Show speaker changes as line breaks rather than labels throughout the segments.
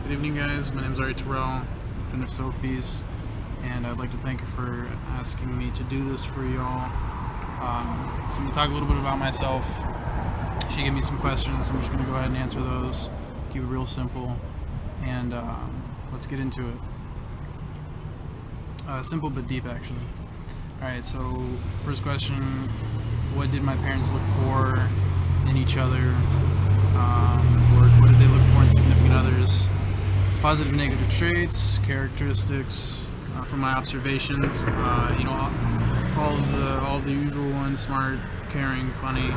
Good evening, guys. My name is Ari Terrell, friend of Sophie's, and I'd like to thank her for asking me to do this for y'all. So I'm going to talk a little bit about myself. She gave me some questions, so I'm just going to go ahead and answer those. Keep it real simple, and let's get into it. Simple but deep, actually. Alright, so first question, what did my parents look for in each other, or what did they look for in significant others? Positive and negative traits, characteristics, from my observations, all the usual ones: smart, caring, funny,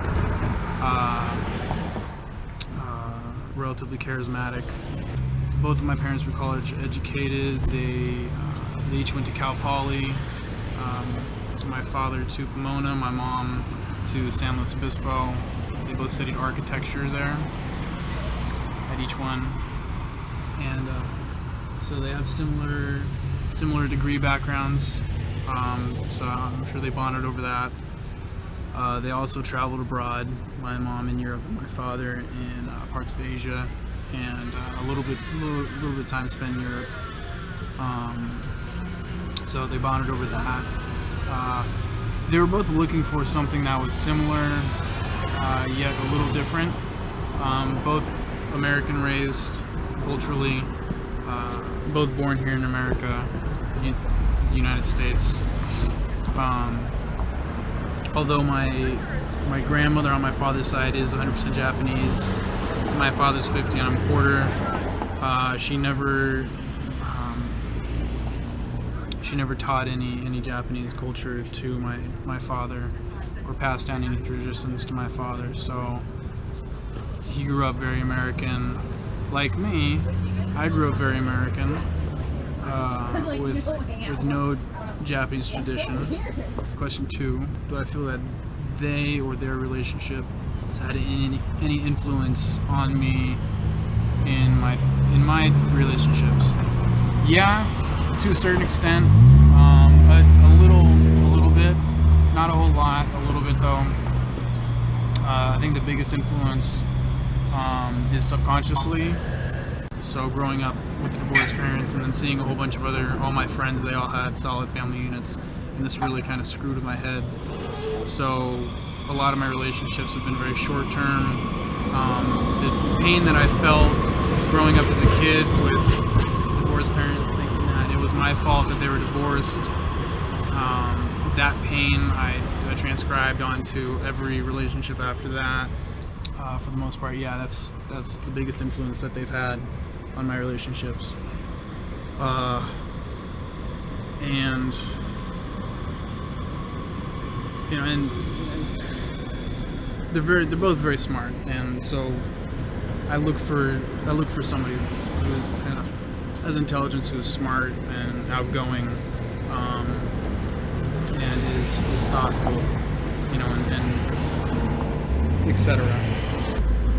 relatively charismatic. Both of my parents were college educated. They each went to Cal Poly. My father to Pomona, my mom to San Luis Obispo. They both studied architecture there at each one, and so they have similar degree backgrounds. So I'm sure they bonded over that. They also traveled abroad. My mom in Europe and my father in parts of Asia, and a little bit of time spent in Europe. So they bonded over that. They were both looking for something that was similar, yet a little different. Both American raised culturally, both born here in America, United States. Although my grandmother on my father's side is 100% Japanese, my father's 50 and I'm quarter. She never taught any Japanese culture to my father, or passed down any traditions to my father. So he grew up very American. Like me, I grew up very American, with no Japanese tradition. Question 2: do I feel that they or their relationship has had any influence on me in my relationships? Yeah, to a certain extent, a little bit, not a whole lot, a little bit though. I think the biggest influence is subconsciously. So growing up with the divorced parents and then seeing a whole bunch of all my friends, they all had solid family units, and this really kind of screwed with my head. So a lot of my relationships have been very short term. The pain that I felt growing up as a kid with divorced parents, thinking that it was my fault that they were divorced, that pain I transcribed onto every relationship after that. For the most part, yeah, that's the biggest influence that they've had on my relationships. And they're both very smart, and so I look for somebody who is kind of has intelligence, who is smart and outgoing, and is thoughtful, and etc.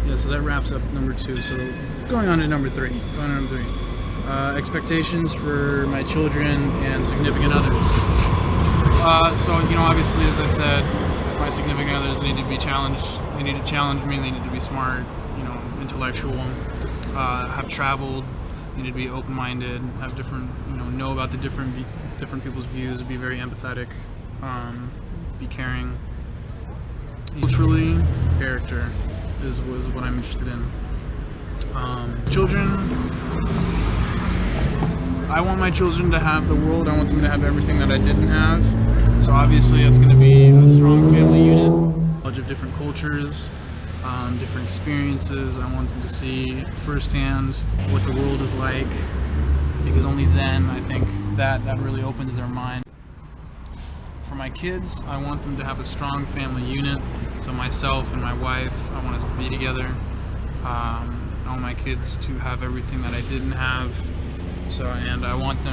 Yeah, so that wraps up number 2. So going on to number 3. Expectations for my children and significant others. So obviously, as I said, my significant others need to be challenged. They need to challenge me. They need to be smart, intellectual, have traveled. They need to be open-minded, have different, know about the different people's views, be very empathetic, be caring. Culturally, character is what I'm interested in. Children, I want my children to have the world. I want them to have everything that I didn't have. So obviously it's going to be a strong family unit, knowledge of different cultures, different experiences. I want them to see firsthand what the world is like, because only then I think that really opens their mind. For my kids, I want them to have a strong family unit. So myself and my wife, I want us to be together. I want my kids to have everything that I didn't have. So, and I want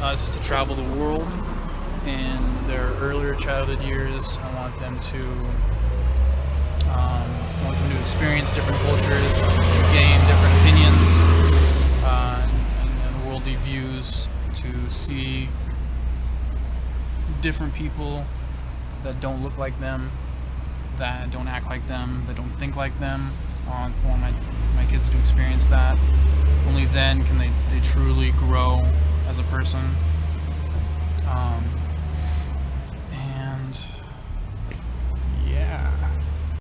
us to travel the world in their earlier childhood years. I want them to experience different cultures, gain different opinions, and worldly views, to see different people that don't look like them, that don't act like them, that don't think like them, I want my kids to experience that. Only then can they truly grow as a person.